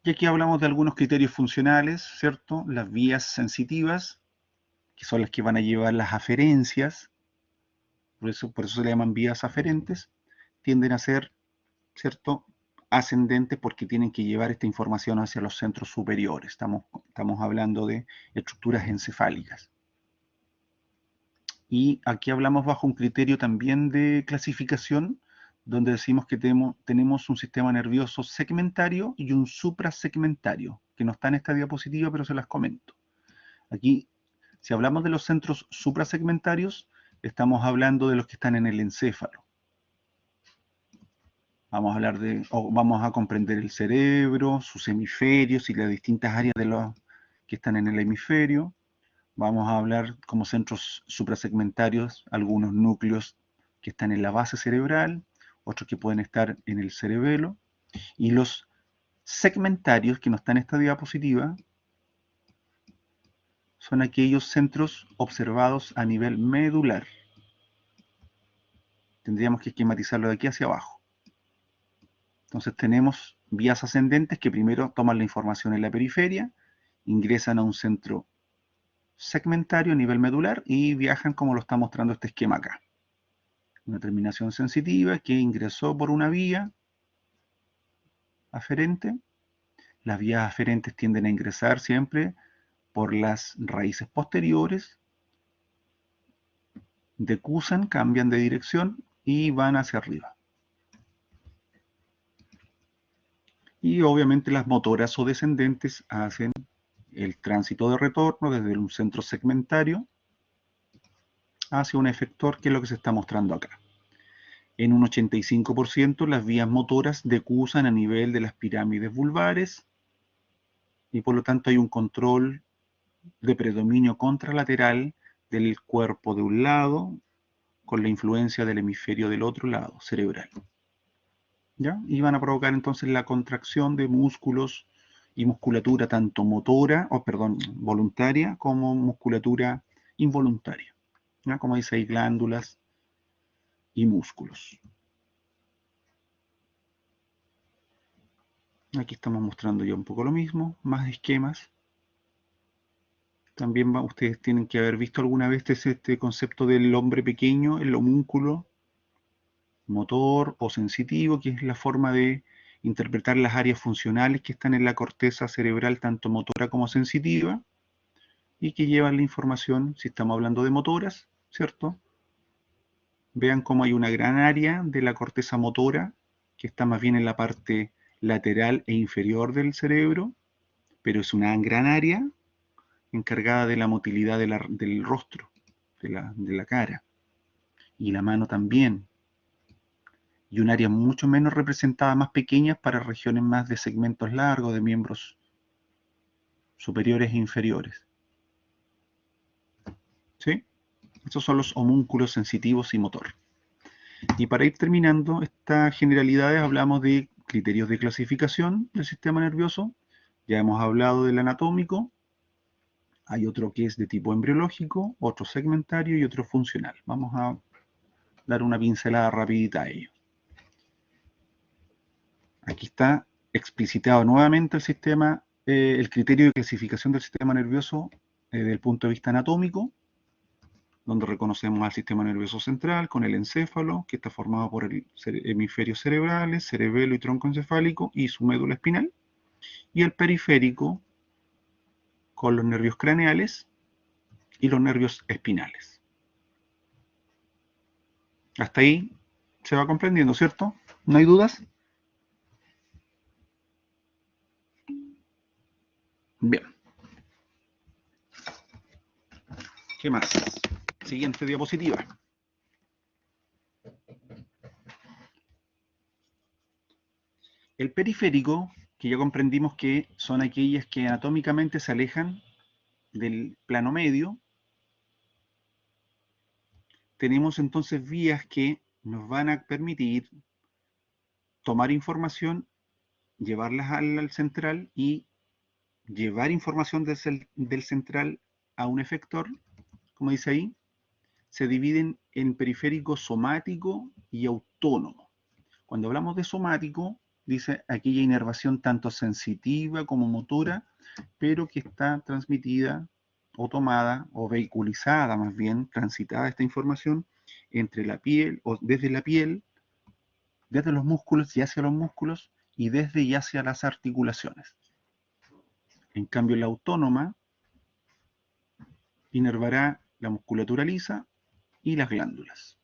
Y aquí hablamos de algunos criterios funcionales, ¿cierto? Las vías sensitivas, que son las que van a llevar las aferencias, por eso se le llaman vías aferentes, tienden a ser, ¿cierto?, ascendentes porque tienen que llevar esta información hacia los centros superiores. Estamos hablando de estructuras encefálicas. Y aquí hablamos bajo un criterio también de clasificación, donde decimos que tenemos un sistema nervioso segmentario y un suprasegmentario, que no está en esta diapositiva, pero se las comento. Aquí, si hablamos de los centros suprasegmentarios, estamos hablando de los que están en el encéfalo. Vamos a comprender el cerebro, sus hemisferios y las distintas áreas de los que están en el hemisferio. Vamos a hablar como centros suprasegmentarios, algunos núcleos que están en la base cerebral, otros que pueden estar en el cerebelo, y los segmentarios, que no están en esta diapositiva, son aquellos centros observados a nivel medular. Tendríamos que esquematizarlo de aquí hacia abajo. Entonces tenemos vías ascendentes que primero toman la información en la periferia, ingresan a un centro segmentario a nivel medular y viajan como lo está mostrando este esquema acá. Una terminación sensitiva que ingresó por una vía aferente. Las vías aferentes tienden a ingresar siempre por las raíces posteriores, decusan, cambian de dirección y van hacia arriba. Y obviamente las motoras o descendentes hacen el tránsito de retorno desde un centro segmentario hacia un efector, que es lo que se está mostrando acá. En un 85% las vías motoras decusan a nivel de las pirámides vulvares y por lo tanto hay un control de predominio contralateral del cuerpo de un lado con la influencia del hemisferio del otro lado, cerebral. ¿ya? Y van a provocar entonces la contracción de músculos y musculatura tanto motora, voluntaria, como musculatura involuntaria, ¿ya? Como dice ahí, glándulas y músculos. Aquí estamos mostrando ya un poco lo mismo, más esquemas. También ustedes tienen que haber visto alguna vez este concepto del hombre pequeño, el homúnculo motor o sensitivo, que es la forma de interpretar las áreas funcionales que están en la corteza cerebral, tanto motora como sensitiva, y que llevan la información, si estamos hablando de motoras, ¿cierto? Vean cómo hay una gran área de la corteza motora, que está más bien en la parte lateral e inferior del cerebro, pero es una gran área encargada de la motilidad del rostro, de la cara, y la mano también, y un área mucho menos representada, más pequeña, para regiones más de segmentos largos, de miembros superiores e inferiores. ¿Sí? Estos son los homúnculos sensitivos y motor. Y para ir terminando estas generalidades, hablamos de criterios de clasificación del sistema nervioso. Ya hemos hablado del anatómico. Hay otro que es de tipo embriológico, otro segmentario y otro funcional. Vamos a dar una pincelada rapidita a ello. Aquí está explicitado nuevamente el sistema, el criterio de clasificación del sistema nervioso desde el punto de vista anatómico, donde reconocemos al sistema nervioso central con el encéfalo, que está formado por el hemisferios cerebrales, cerebelo y tronco encefálico y su médula espinal, y el periférico con los nervios craneales y los nervios espinales. Hasta ahí se va comprendiendo, ¿cierto? ¿No hay dudas? Bien. ¿Qué más? Siguiente diapositiva. El periférico, que ya comprendimos que son aquellas que anatómicamente se alejan del plano medio, tenemos entonces vías que nos van a permitir tomar información, llevarlas al central y llevar información del central a un efector, como dice ahí. Se dividen en periférico somático y autónomo. Cuando hablamos de somático, dice aquella inervación tanto sensitiva como motora, pero que está transmitida o tomada o vehiculizada, más bien transitada esta información entre la piel o desde la piel, desde los músculos y hacia los músculos, y desde y hacia las articulaciones. En cambio, la autónoma inervará la musculatura lisa y las glándulas.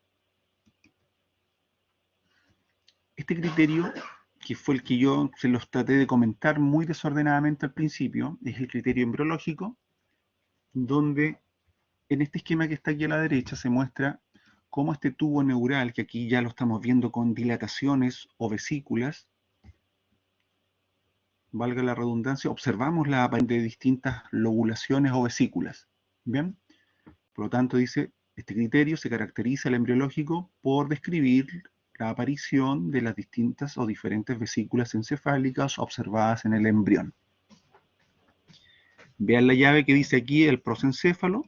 Este criterio, que fue el que yo se los traté de comentar muy desordenadamente al principio, es el criterio embriológico, donde en este esquema que está aquí a la derecha se muestra cómo este tubo neural, que aquí ya lo estamos viendo con dilataciones o vesículas, valga la redundancia, observamos la aparición de distintas lobulaciones o vesículas. ¿Bien? Por lo tanto, dice, este criterio se caracteriza el embriológico por describir la aparición de las distintas o diferentes vesículas encefálicas observadas en el embrión. Vean la llave que dice aquí el prosencéfalo,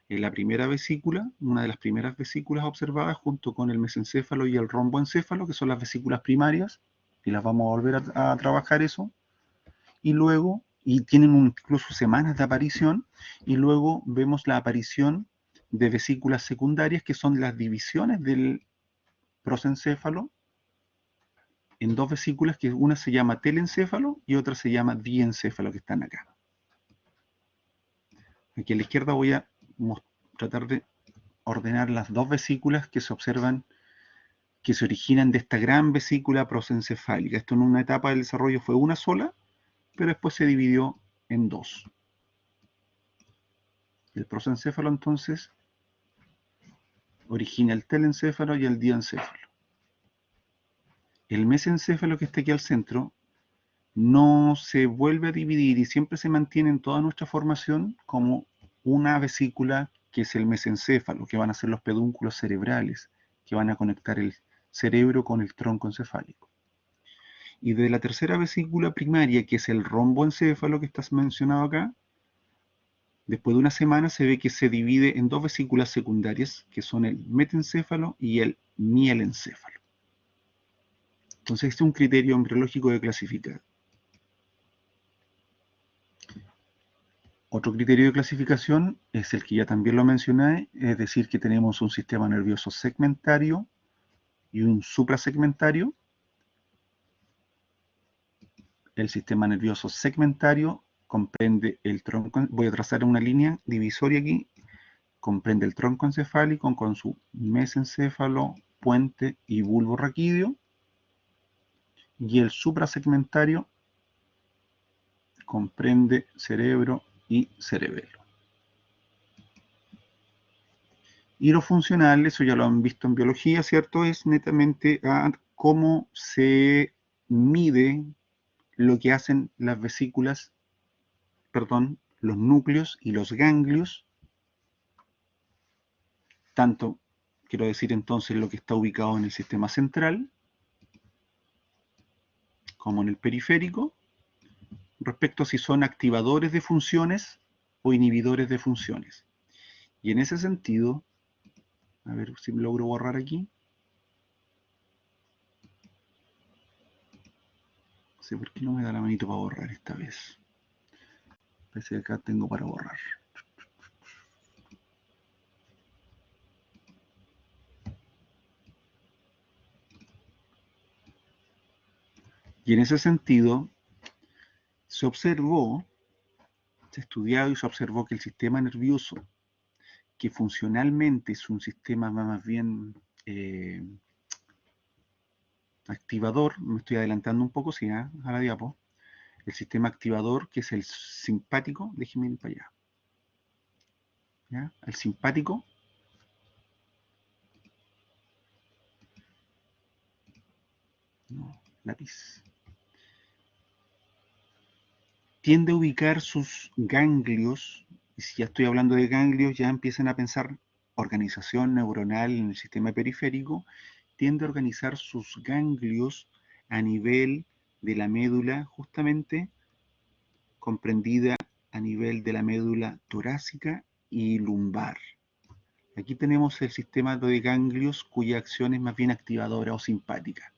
en la primera vesícula, una de las primeras vesículas observadas junto con el mesencéfalo y el romboencéfalo, que son las vesículas primarias, y las vamos a volver a trabajar eso, y luego, y tienen incluso semanas de aparición, y luego vemos la aparición de vesículas secundarias, que son las divisiones del prosencéfalo en dos vesículas, que una se llama telencéfalo y otra se llama diencéfalo, que están acá. Aquí a la izquierda voy a tratar de ordenar las dos vesículas que se observan, que se originan de esta gran vesícula prosencefálica. Esto en una etapa del desarrollo fue una sola, pero después se dividió en dos. El prosencéfalo entonces origina el telencéfalo y el diencéfalo. El mesencéfalo, que está aquí al centro, no se vuelve a dividir y siempre se mantiene en toda nuestra formación como una vesícula, que es el mesencéfalo, que van a ser los pedúnculos cerebrales, que van a conectar el cerebro con el tronco encefálico. Y de la tercera vesícula primaria, que es el romboencéfalo que está mencionado acá, después de una semana se ve que se divide en dos vesículas secundarias, que son el metencéfalo y el mielencéfalo. Entonces, este es un criterio embriológico de clasificar. Otro criterio de clasificación es el que ya también lo mencioné, es decir, que tenemos un sistema nervioso segmentario y un suprasegmentario. El sistema nervioso segmentario comprende el tronco, voy a trazar una línea divisoria aquí, comprende el tronco encefálico con su mesencéfalo, puente y bulbo raquídeo, y el suprasegmentario comprende cerebro y cerebelo. Y lo funcional, eso ya lo han visto en biología, ¿cierto? Es netamente a cómo se mide lo que hacen las vesículas, perdón, los núcleos y los ganglios, tanto, quiero decir entonces, lo que está ubicado en el sistema central, como en el periférico, respecto a si son activadores de funciones o inhibidores de funciones. Y en ese sentido, a ver si logro borrar aquí. No sé por qué no me da la manito para borrar esta vez. Parece que acá tengo para borrar. Y en ese sentido, se observó, se ha estudiado y se observó que el sistema nervioso, que funcionalmente es un sistema más bien activador, me estoy adelantando un poco, sí, a la diapo, el sistema activador, que es el simpático, déjenme ir para allá, ¿ya? El simpático, no, lápiz, tiende a ubicar sus ganglios, y si ya estoy hablando de ganglios, ya empiezan a pensar organización neuronal en el sistema periférico, tiende a organizar sus ganglios a nivel de la médula, justamente comprendida a nivel de la médula torácica y lumbar. Aquí tenemos el sistema de ganglios cuya acción es más bien activadora o simpática.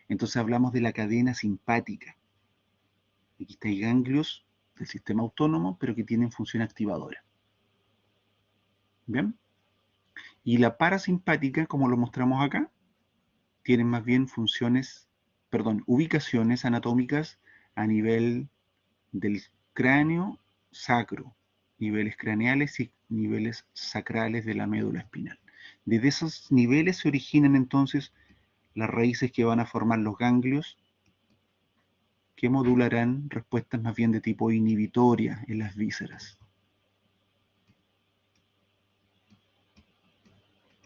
Entonces hablamos de la cadena simpática. Aquí hay ganglios del sistema autónomo, pero que tienen función activadora. ¿Bien? Y la parasimpática, como lo mostramos acá, tienen más bien funciones, perdón, ubicaciones anatómicas a nivel del cráneo sacro, niveles craneales y niveles sacrales de la médula espinal. Desde esos niveles se originan entonces las raíces que van a formar los ganglios, que modularán respuestas más bien de tipo inhibitoria en las vísceras.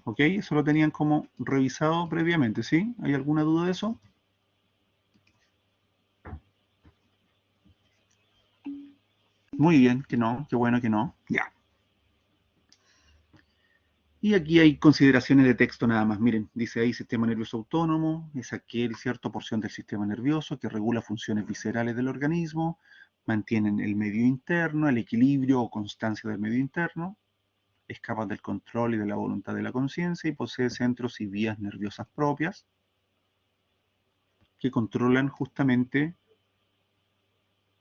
¿Ok? Eso lo tenían como revisado previamente, ¿sí? ¿Hay alguna duda de eso? Muy bien, que no, qué bueno que no. Ya. Y aquí hay consideraciones de texto nada más. Miren, dice ahí sistema nervioso autónomo, es aquel cierta porción del sistema nervioso que regula funciones viscerales del organismo, mantienen el medio interno, el equilibrio o constancia del medio interno, es capaz del control y de la voluntad de la conciencia y posee centros y vías nerviosas propias que controlan justamente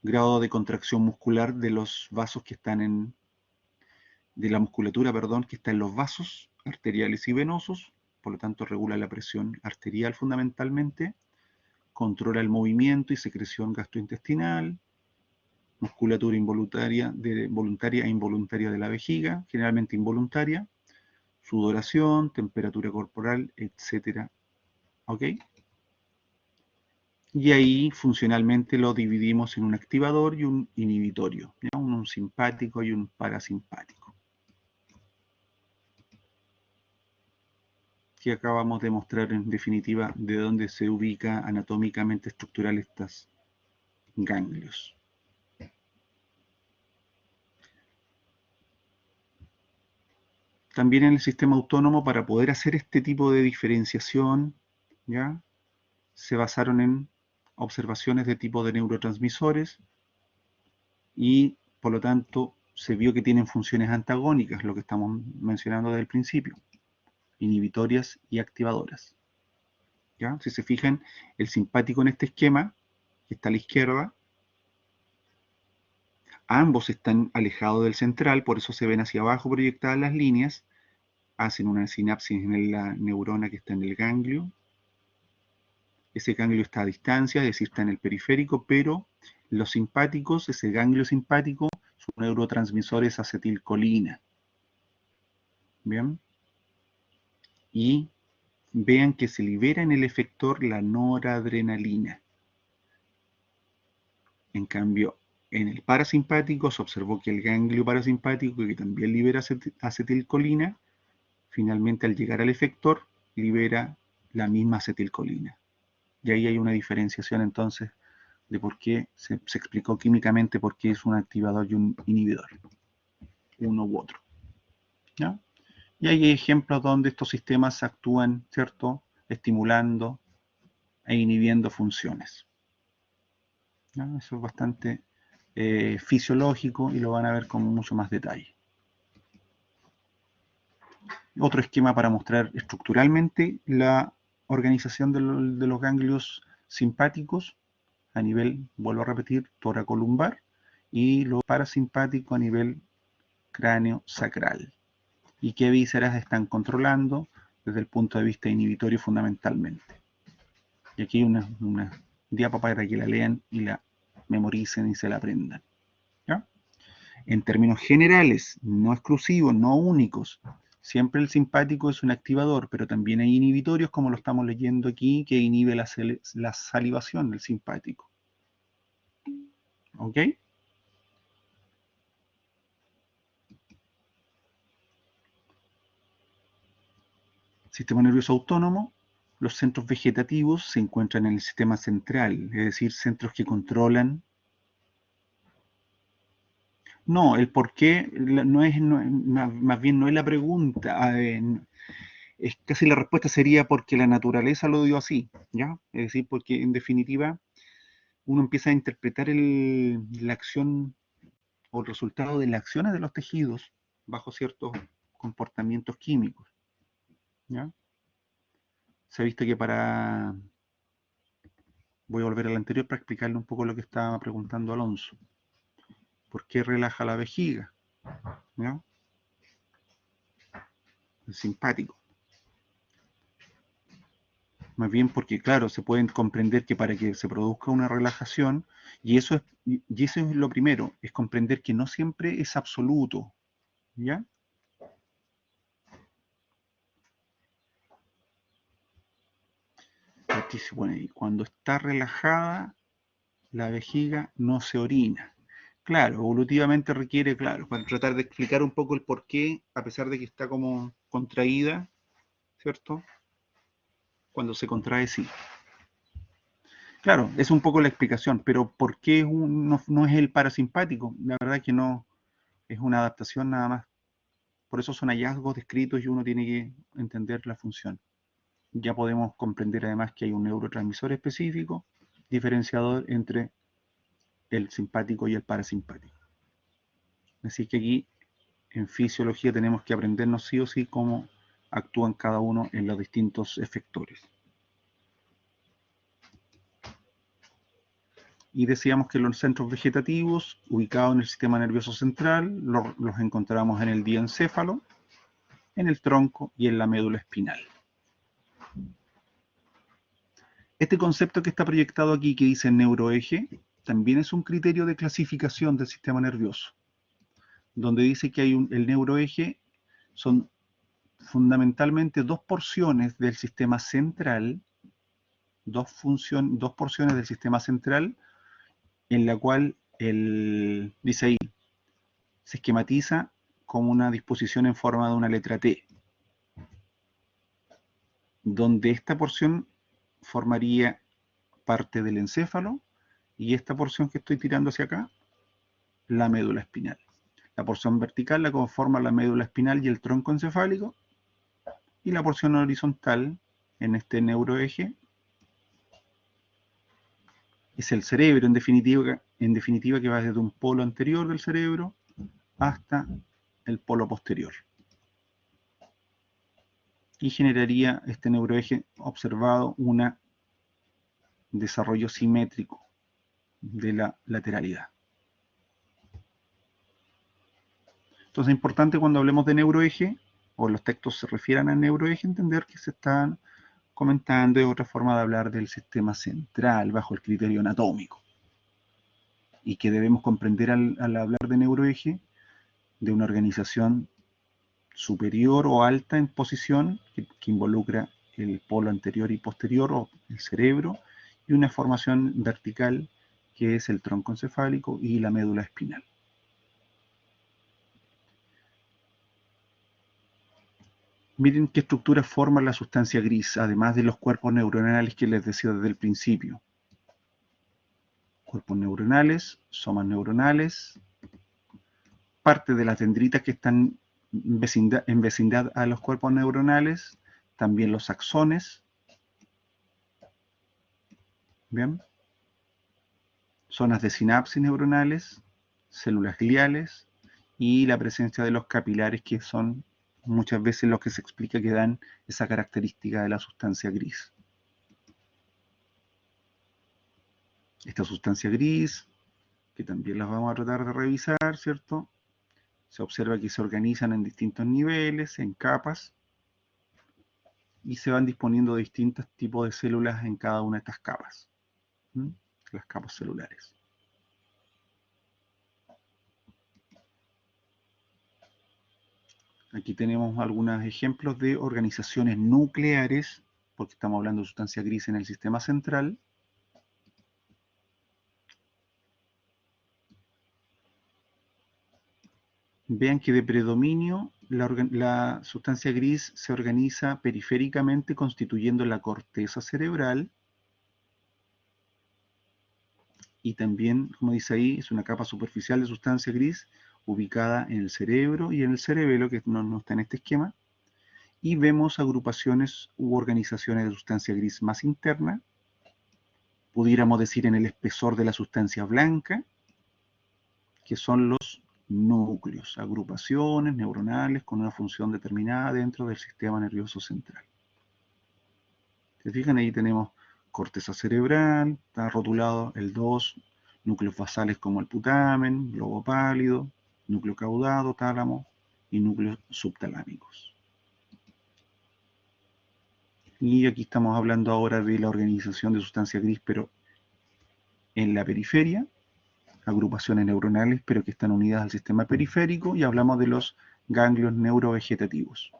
grado de contracción muscular de los vasos que están en, de la musculatura, perdón, que está en los vasos arteriales y venosos, por lo tanto regula la presión arterial fundamentalmente, controla el movimiento y secreción gastrointestinal, musculatura involuntaria, voluntaria e involuntaria de la vejiga, generalmente involuntaria, sudoración, temperatura corporal, etcétera. ¿Ok? Y ahí funcionalmente lo dividimos en un activador y un inhibitorio, ¿ya? Un simpático y un parasimpático. Que acabamos de mostrar en definitiva de dónde se ubica anatómicamente estructural estos ganglios. También en el sistema autónomo, para poder hacer este tipo de diferenciación, ¿ya? Se basaron en observaciones de tipo de neurotransmisores y por lo tanto se vio que tienen funciones antagónicas, lo que estamos mencionando desde el principio, inhibitorias y activadoras. ¿Ya? Si se fijan, el simpático en este esquema, que está a la izquierda, ambos están alejados del central, por eso se ven hacia abajo proyectadas las líneas, hacen una sinapsis en la neurona que está en el ganglio. Ese ganglio está a distancia, es decir, está en el periférico, pero los simpáticos, ese ganglio simpático, su neurotransmisor es acetilcolina. ¿Bien? Y vean que se libera en el efector la noradrenalina. En cambio, en el parasimpático se observó que el ganglio parasimpático, que también libera acetilcolina, finalmente al llegar al efector, libera la misma acetilcolina. Y ahí hay una diferenciación entonces de por qué se explicó químicamente por qué es un activador y un inhibidor, uno u otro. ¿Ya? Y hay ejemplos donde estos sistemas actúan, ¿cierto?, estimulando e inhibiendo funciones. ¿Ya? Eso es bastante fisiológico y lo van a ver con mucho más detalle. Otro esquema para mostrar estructuralmente la organización de los ganglios simpáticos a nivel, vuelvo a repetir, toracolumbar, y lo parasimpático a nivel cráneo sacral. Y qué vísceras están controlando desde el punto de vista inhibitorio fundamentalmente. Y aquí hay una diapa para que la lean y la memoricen y se la aprendan. ¿Ya? En términos generales, no exclusivos, no únicos, siempre el simpático es un activador, pero también hay inhibitorios, como lo estamos leyendo aquí, que inhibe la salivación del simpático. ¿Ok? Sistema nervioso autónomo. Los centros vegetativos se encuentran en el sistema central, es decir, centros que controlan. No, el por qué más bien no es la pregunta. Es casi la respuesta sería porque la naturaleza lo dio así, ¿ya? Es decir, porque en definitiva uno empieza a interpretar la acción o el resultado de las acciones de los tejidos bajo ciertos comportamientos químicos, ¿ya? Se ha visto que voy a volver al anterior para explicarle un poco lo que estaba preguntando Alonso. ¿Por qué relaja la vejiga? ¿Ya? Es simpático. Más bien porque, claro, se pueden comprender que para que se produzca una relajación, y eso es lo primero, es comprender que no siempre es absoluto, ¿ya? Aquí se pone ahí, cuando está relajada, la vejiga no se orina. Claro, evolutivamente requiere, claro, para tratar de explicar un poco el por qué, a pesar de que está como contraída, ¿cierto? Cuando se contrae, sí. Claro, es un poco la explicación, pero ¿por qué no es el parasimpático? La verdad que no, es una adaptación nada más. Por eso son hallazgos descritos y uno tiene que entender la función. Ya podemos comprender además que hay un neurotransmisor específico, diferenciador entre el simpático y el parasimpático. Así que aquí en fisiología tenemos que aprendernos sí o sí cómo actúan cada uno en los distintos efectores. Y decíamos que los centros vegetativos ubicados en el sistema nervioso central los encontramos en el diencéfalo, en el tronco y en la médula espinal. Este concepto que está proyectado aquí, que dice neuroeje, también es un criterio de clasificación del sistema nervioso, donde dice que hay el neuroeje son fundamentalmente dos porciones del sistema central, dos porciones del sistema central, en la cual dice ahí, se esquematiza como una disposición en forma de una letra T, donde esta porción formaría parte del encéfalo y esta porción que estoy tirando hacia acá, la médula espinal. La porción vertical la conforma la médula espinal y el tronco encefálico, y la porción horizontal en este neuroeje es el cerebro, en definitiva, que va desde un polo anterior del cerebro hasta el polo posterior. Y generaría este neuroeje observado un desarrollo simétrico de la lateralidad. Entonces es importante cuando hablemos de neuroeje, o los textos se refieran al neuroeje, entender que se están comentando de otra forma de hablar del sistema central bajo el criterio anatómico. Y que debemos comprender al hablar de neuroeje de una organización superior o alta en posición que involucra el polo anterior y posterior o el cerebro, y una formación vertical que es el tronco encefálico y la médula espinal. Miren qué estructura forma la sustancia gris, además de los cuerpos neuronales que les decía desde el principio. Cuerpos neuronales, somas neuronales, parte de las dendritas que están en vecindad a los cuerpos neuronales, también los axones, ¿bien? Zonas de sinapsis neuronales, células gliales y la presencia de los capilares, que son muchas veces los que se explica que dan esa característica de la sustancia gris. Esta sustancia gris, que también las vamos a tratar de revisar, ¿cierto? Se observa que se organizan en distintos niveles, en capas, y se van disponiendo de distintos tipos de células en cada una de estas capas, las capas celulares. Aquí tenemos algunos ejemplos de organizaciones nucleares, porque estamos hablando de sustancia gris en el sistema central. Vean que de predominio la sustancia gris se organiza periféricamente constituyendo la corteza cerebral, y también, como dice ahí, es una capa superficial de sustancia gris ubicada en el cerebro y en el cerebelo, que no está en este esquema, y vemos agrupaciones u organizaciones de sustancia gris más interna, pudiéramos decir en el espesor de la sustancia blanca, que son los núcleos, agrupaciones neuronales con una función determinada dentro del sistema nervioso central. ¿Se fijan? Ahí tenemos corteza cerebral, está rotulado el 2, núcleos basales como el putamen, globo pálido, núcleo caudado, tálamo y núcleos subtalámicos. Y aquí estamos hablando ahora de la organización de sustancia gris, pero en la periferia, agrupaciones neuronales, pero que están unidas al sistema periférico, y hablamos de los ganglios neurovegetativos.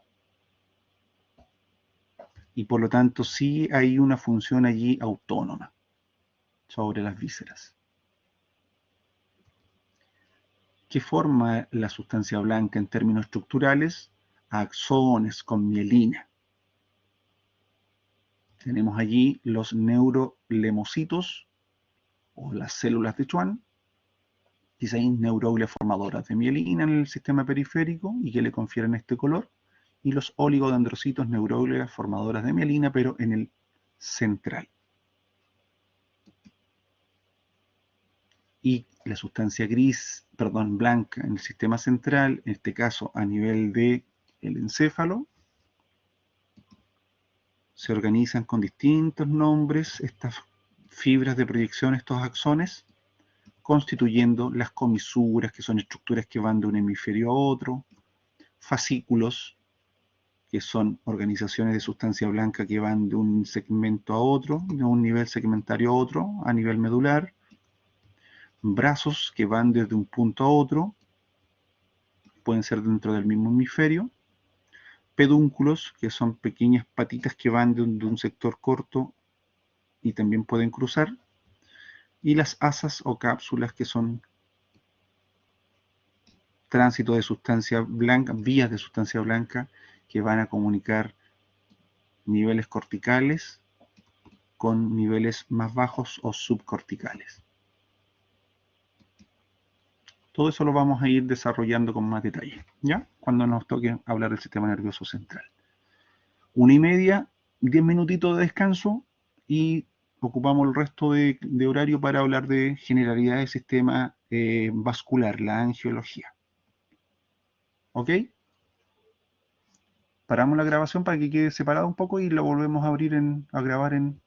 Y por lo tanto sí hay una función allí autónoma sobre las vísceras. ¿Qué forma la sustancia blanca en términos estructurales? Axones con mielina. Tenemos allí los neurolemocitos o las células de Schwann. Dice ahí neuroglias formadoras de mielina en el sistema periférico y que le confieren este color. Y los oligodendrocitos, neuroglias formadoras de mielina, pero en el central. Y la sustancia blanca en el sistema central, en este caso a nivel del encéfalo, se organizan con distintos nombres estas fibras de proyección, estos axones, constituyendo las comisuras, que son estructuras que van de un hemisferio a otro, fascículos, que son organizaciones de sustancia blanca que van de un segmento a otro, de un nivel segmentario a otro, a nivel medular, brazos que van desde un punto a otro, pueden ser dentro del mismo hemisferio, pedúnculos, que son pequeñas patitas que van de un sector corto y también pueden cruzar, y las asas o cápsulas, que son tránsito de sustancia blanca, vías de sustancia blanca que van a comunicar niveles corticales con niveles más bajos o subcorticales. Todo eso lo vamos a ir desarrollando con más detalle, ¿ya? Cuando nos toque hablar del sistema nervioso central. 1:30, 10 minutitos de descanso y ocupamos el resto de horario para hablar de generalidad del sistema vascular, la angiología. ¿Ok? Paramos la grabación para que quede separado un poco y lo volvemos a abrir a grabar en